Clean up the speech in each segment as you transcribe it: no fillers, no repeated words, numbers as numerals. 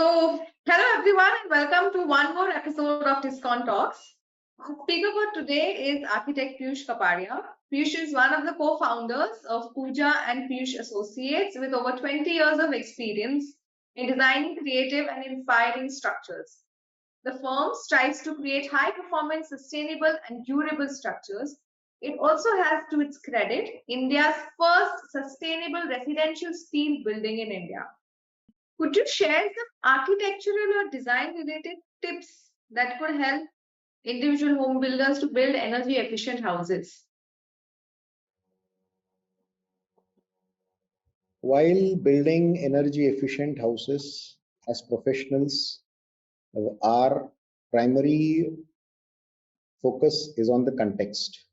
Hello everyone, and welcome to one more episode of Tiscon Talks. Our speaker for today is architect Piyush Kapadia. Piyush is one of the co-founders of Pooja and Piyush Associates with over 20 years of experience in designing creative and inspiring structures. The firm strives to create high-performance, sustainable, and durable structures. It also has, to its credit, India's first sustainable residential steel building in India. Could you share some architectural or design related tips that could help individual home builders to build energy efficient houses? While building energy efficient houses, as professionals, our primary focus is on the context,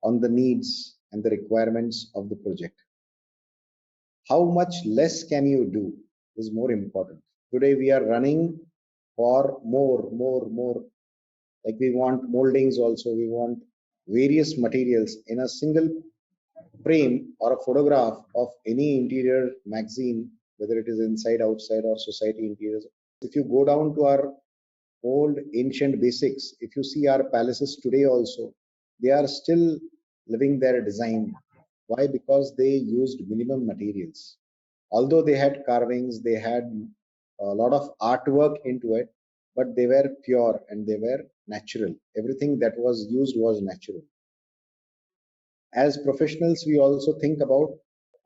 on the needs and the requirements of the project. How much less can you do is more important. Today we are running for more. Like we want moldings also, we want various materials in a single frame or a photograph of any interior magazine, whether it is inside, outside, or society interiors. If you go down to our old ancient basics, if you see our palaces today also, they are still living their design. Why? Because they used minimum materials. Although they had carvings, they had a lot of artwork into it, but they were pure and they were natural. Everything that was used was natural. As professionals, we also think about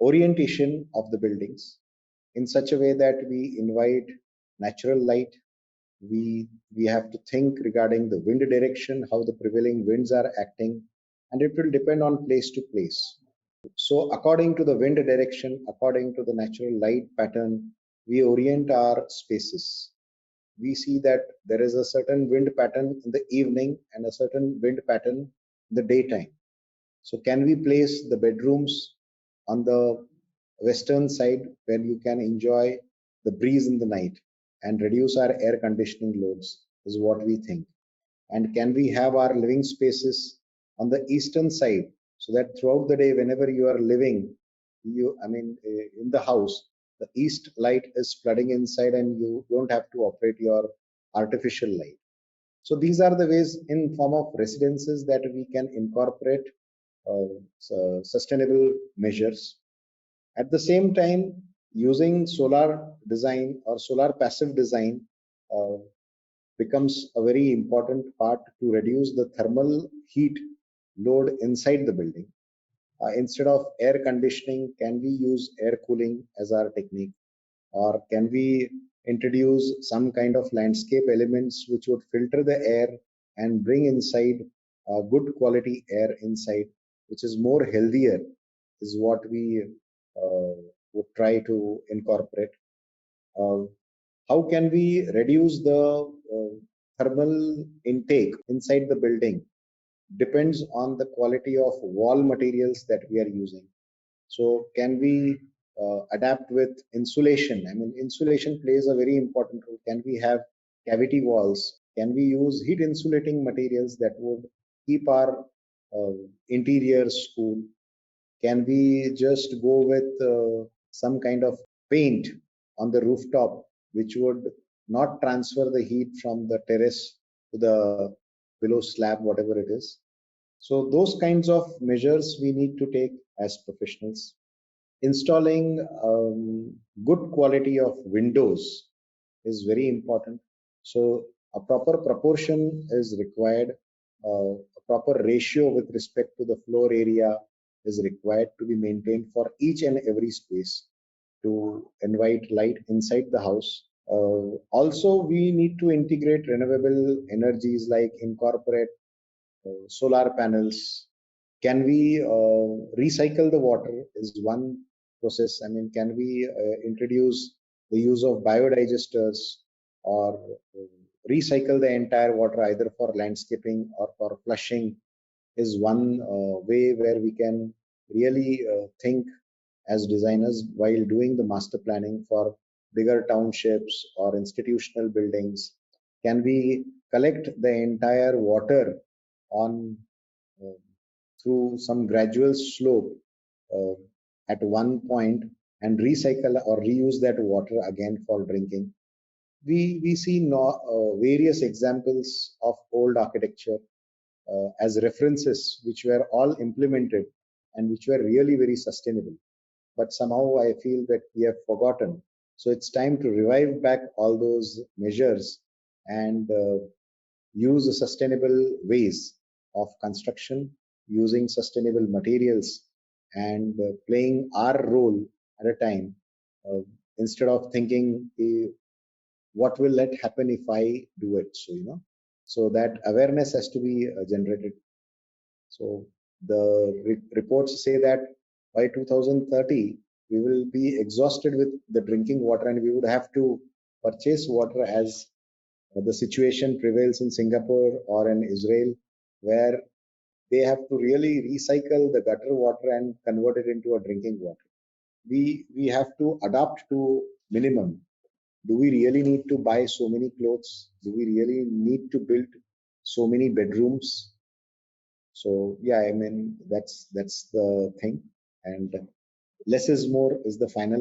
orientation of the buildings in such a way that we invite natural light. We have to think regarding the wind direction, how the prevailing winds are acting, and it will depend on place to place. So according to the wind direction, according to the natural light pattern, we orient our spaces. We see that there is a certain wind pattern in the evening and a certain wind pattern in the daytime. So can we place the bedrooms on the western side where you can enjoy the breeze in the night and reduce our air conditioning loads is what we think. And can we have our living spaces on the eastern side so that throughout the day, whenever you are living, in the house, the east light is flooding inside and you don't have to operate your artificial light. So these are the ways in form of residences that we can incorporate sustainable measures. At the same time, using solar design or solar passive design uh, becomes a very important part to reduce the thermal heat load inside the building. Instead of air conditioning, can we use air cooling as our technique? Or can we introduce some kind of landscape elements which would filter the air and bring inside good quality air inside, which is more healthier, is what we would try to incorporate. Uh, how can we reduce the thermal intake inside the building? Depends on the quality of wall materials that we are using. So can we adapt with insulation? I mean, insulation plays a very important role. Can we have cavity walls? Can we use heat insulating materials that would keep our interiors cool? Can we just go with some kind of paint on the rooftop, which would not transfer the heat from the terrace to the below slab, whatever it is? So those kinds of measures we need to take as professionals. Installing good quality of windows is very important. So a proper proportion is required. A proper ratio with respect to the floor area is required to be maintained for each and every space to invite light inside the house. Also, we need to integrate renewable energies like incorporate solar panels. Can we recycle the water is one process. I mean, can we introduce the use of biodigesters or recycle the entire water either for landscaping or for flushing is one way where we can really think as designers while doing the master planning for bigger townships or institutional buildings. Can we collect the entire water on uh, through some gradual slope uh, at one point and recycle or reuse that water again for drinking? we see various examples of old architecture as references, which were all implemented and which were really very sustainable. But somehow I feel that we have forgotten. So it's time to revive back all those measures and use the sustainable ways of construction, using sustainable materials, and playing our role at a time, uh, instead of thinking, what will let happen if I do it? So, so that awareness has to be generated. So the reports say that by 2030, we will be exhausted with the drinking water, and we would have to purchase water as the situation prevails in Singapore or in Israel, where they have to really recycle the gutter water and convert it into a drinking water. We have to adapt to minimum. Do we really need to buy so many clothes? Do we really need to build so many bedrooms? So yeah, I mean that's the thing, and less is more is the final